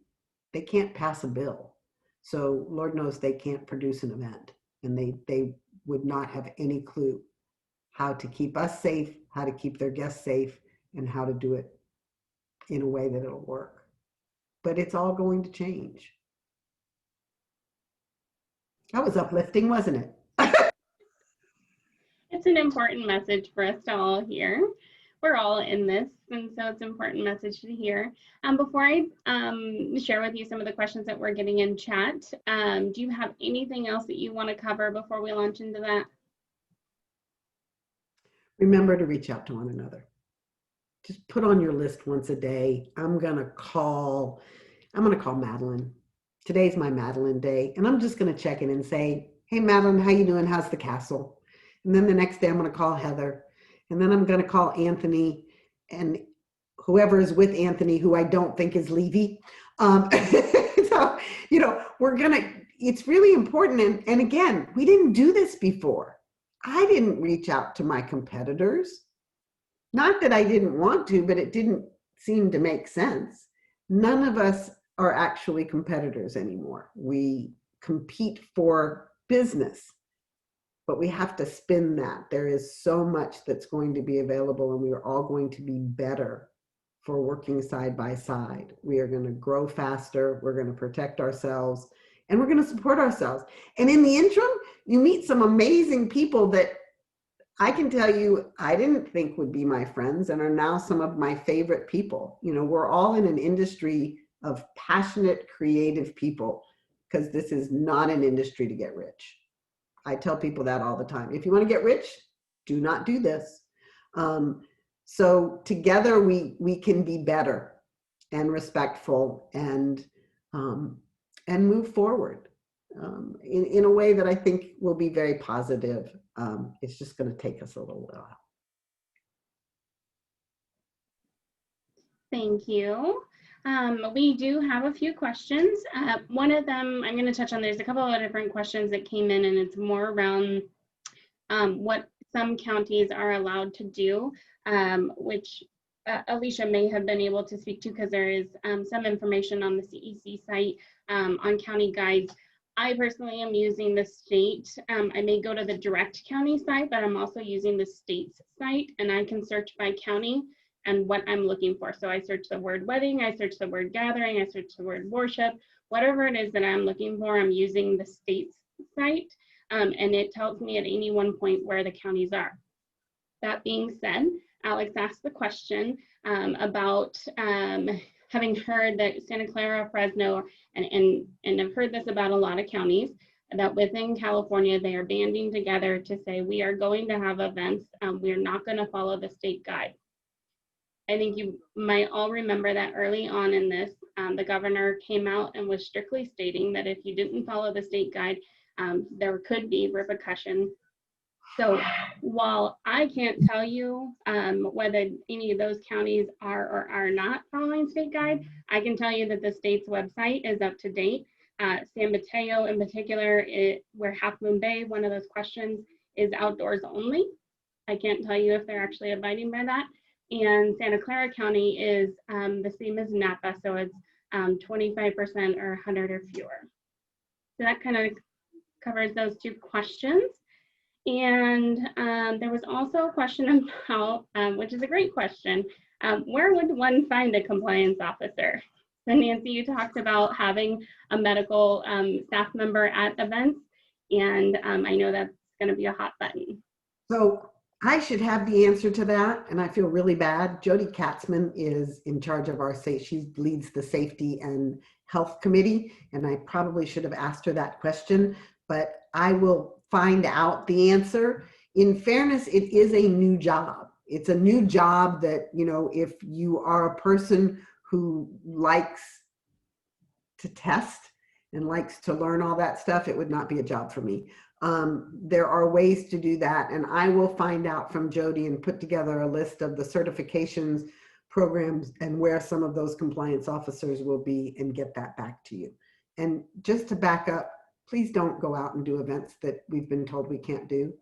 Speaker 8: They can't pass a bill. So Lord knows they can't produce an event, and they would not have any clue how to keep us safe, how to keep their guests safe, and how to do it in a way that it'll work. But it's all going to change. That was uplifting, wasn't it?
Speaker 3: It's an important message for us to all hear. We're all in this, and so it's an important message to hear. Before I share with you some of the questions that we're getting in chat, do you have anything else that you want to cover before we launch into that?
Speaker 8: Remember to reach out to one another. Just put on your list once a day. I'm gonna call Madeline. Today's my Madeline day, and I'm just gonna check in and say, hey Madeline, how you doing? How's the castle? And then the next day I'm gonna call Heather, and then I'm gonna call Anthony and whoever is with Anthony, who I don't think is Levy. So, you know, it's really important. And again, we didn't do this before. I didn't reach out to my competitors. Not that I didn't want to, but it didn't seem to make sense. None of us are actually competitors anymore. We compete for business, but we have to spin that. There is so much that's going to be available, and we are all going to be better for working side by side. We are going to grow faster. We're going to protect ourselves, and we're going to support ourselves. And in the interim, you meet some amazing people that I can tell you I didn't think would be my friends and are now some of my favorite people. You know, we're all in an industry of passionate, creative people, because this is not an industry to get rich. I tell people that all the time. If you want to get rich, do not do this. So together we can be better and respectful and move forward in a way that I think will be very positive. It's just going to take us a little while.
Speaker 3: Thank you. We do have a few questions. One of them I'm going to touch on. There's a couple of different questions that came in, and it's more around what some counties are allowed to do, which Alicia may have been able to speak to, because there is some information on the CEC site on county guides. I personally am using the state. I may go to the direct county site, but I'm also using the state's site, and I can search by county and what I'm looking for. So I search the word wedding, I search the word gathering, I search the word worship, whatever it is that I'm looking for, I'm using the state's site, and it tells me at any one point where the counties are. That being said, Alex asked the question about having heard that Santa Clara, Fresno, and I've heard this about a lot of counties, that within California, they are banding together to say, we are going to have events, we are not going to follow the state guide. I think you might all remember that early on in this, the governor came out and was strictly stating that if you didn't follow the state guide, there could be repercussions. So while I can't tell you whether any of those counties are or are not following state guide, I can tell you that the state's website is up to date. San Mateo in particular, where Half Moon Bay, one of those questions is outdoors only. I can't tell you if they're actually abiding by that. And Santa Clara County is the same as Napa, so it's 25% or 100 or fewer. So that kind of covers those two questions. And there was also a question about, which is a great question, where would one find a compliance officer? So Nancy, you talked about having a medical staff member at events, and I know that's going to be a hot button.
Speaker 8: So I should have the answer to that, and I feel really bad. Jody Katzman is in charge of she leads the Safety and Health Committee, and I probably should have asked her that question, but I will find out the answer. In fairness, it is a new job. It's a new job that, you know, if you are a person who likes to test and likes to learn all that stuff, it would not be a job for me. There are ways to do that, and I will find out from Jody and put together a list of the certifications, programs, and where some of those compliance officers will be, and get that back to you. And just to back up, please don't go out and do events that we've been told we can't do.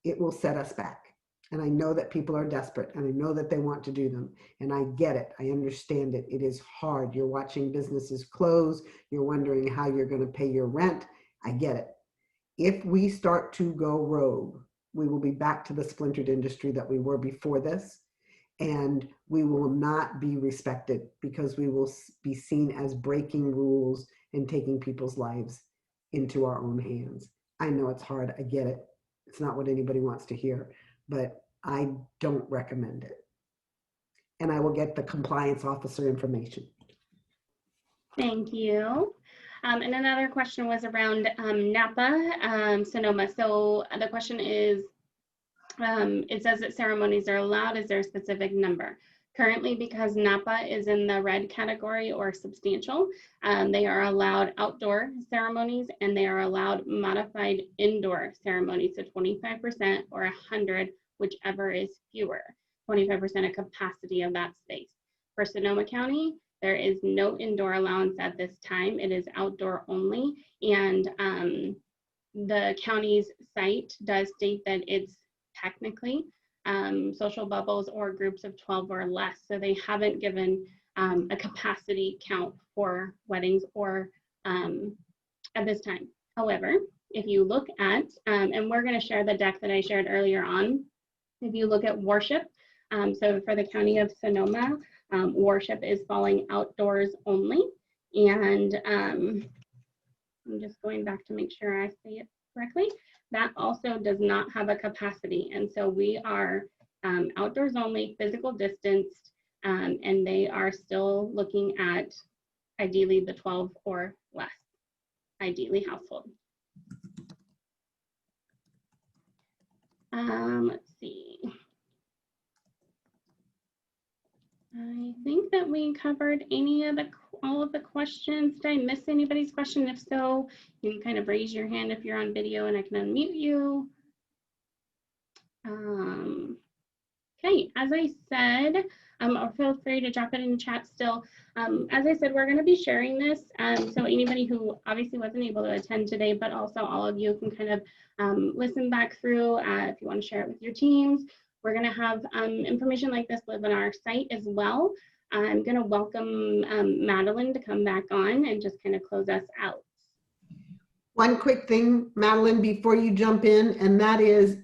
Speaker 8: It will set us back. And I know that people are desperate, and I know that they want to do them. And I get it. I understand it. It is hard. You're watching businesses close. You're wondering how you're going to pay your rent. I get it. If we start to go rogue, we will be back to the splintered industry that we were before this. And we will not be respected, because we will be seen as breaking rules and taking people's lives into our own hands. I know it's hard. I get it. It's not what anybody wants to hear, but I don't recommend it. And I will get the compliance officer information.
Speaker 3: Thank you. And another question was around Napa Sonoma. So the question is, it says that ceremonies are allowed. Is there a specific number? Currently, because Napa is in the red category or substantial, they are allowed outdoor ceremonies, and they are allowed modified indoor ceremonies, so 25% or 100, whichever is fewer, 25% of capacity of that space. For Sonoma County, there is no indoor allowance at this time. It is outdoor only, and the county's site does state that it's technically social bubbles or groups of 12 or less. So they haven't given a capacity count for weddings or at this time. However, if you look at, and we're going to share the deck that I shared earlier on, if you look at worship, so for the county of Sonoma, worship is falling outdoors only. And I'm just going back to make sure I say it correctly. That also does not have a capacity. And so we are outdoors only, physical distanced, and they are still looking at ideally the 12 or less, ideally household. Let's see. I think that we covered all of the questions. Did I miss anybody's question? If so, you can kind of raise your hand if you're on video and I can unmute you. Okay, as I said, or feel free to drop it in the chat still. As I said, we're going to be sharing this. So anybody who obviously wasn't able to attend today, but also all of you can kind of listen back through if you want to share it with your teams. We're going to have information like this live on our site as well. I'm going to welcome Madeline to come back on and just kind of close us out.
Speaker 8: One quick thing, Madeline, before you jump in, and that is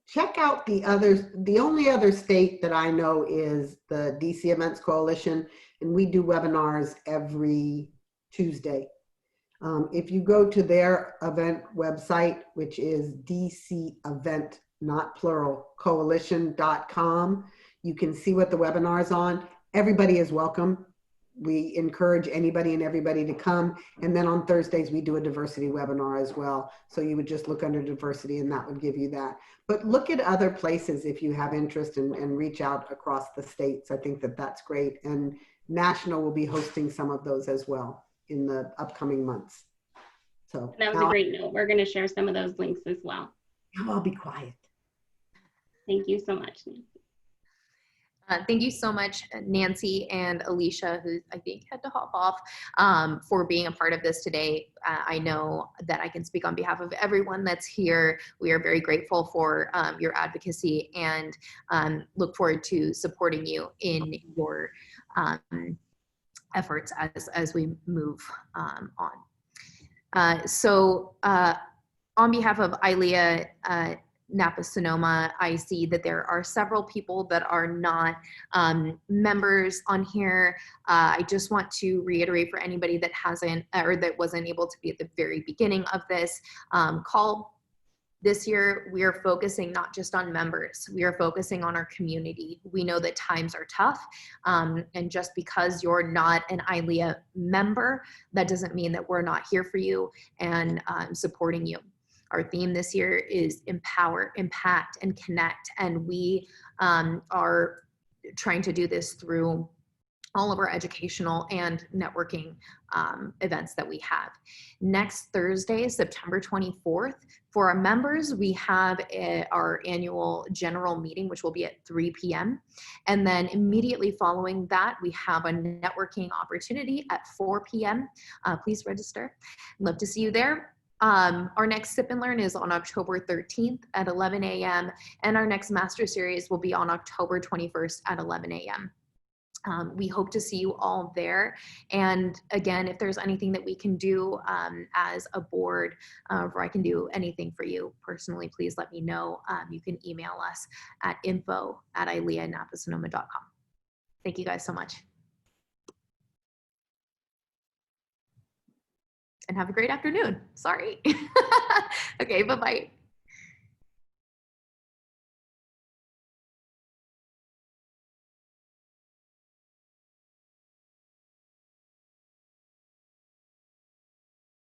Speaker 8: check out the others. The only other state that I know is the DC Events Coalition, and we do webinars every Tuesday. If you go to their event website, which is DC Event, not plural, coalition.com, you can see what the webinar is on. Everybody is welcome. We encourage anybody and everybody to come. And then on Thursdays, we do a diversity webinar as well. So you would just look under diversity and that would give you that. But look at other places if you have interest and reach out across the states. I think that that's great. And National will be hosting some of those as well in the upcoming months. So
Speaker 3: that was a great note. We're going to share some of those links as well.
Speaker 8: Now I'll be quiet.
Speaker 3: Thank you so much, Nancy.
Speaker 1: Thank you so much, Nancy and Alicia, who I think had to hop off, for being a part of this today. I know that I can speak on behalf of everyone that's here. We are very grateful for your advocacy and look forward to supporting you in your efforts as we move on. On behalf of ILEA Napa Sonoma, I see that there are several people that are not members on here. I just want to reiterate for anybody that hasn't or that wasn't able to be at the very beginning of this call. This year, we are focusing not just on members, we are focusing on our community. We know that times are tough, and just because you're not an ILEA member, that doesn't mean that we're not here for you and supporting you. Our theme this year is empower, impact, and connect, and we are trying to do this through all of our educational and networking events that we have. Next Thursday, September 24th, for our members, we have our annual general meeting, which will be at 3 p.m. And then immediately following that, we have a networking opportunity at 4 p.m. Please register. Love to see you there. Our next Sip and Learn is on October 13th at 11 a.m. And our next Master Series will be on October 21st at 11 a.m. We hope to see you all there. And again, if there's anything that we can do as a board, or I can do anything for you personally, please let me know. You can email us at info@ILEANapaSonoma.com. Thank you guys so much. And have a great afternoon. Sorry. Okay, bye-bye.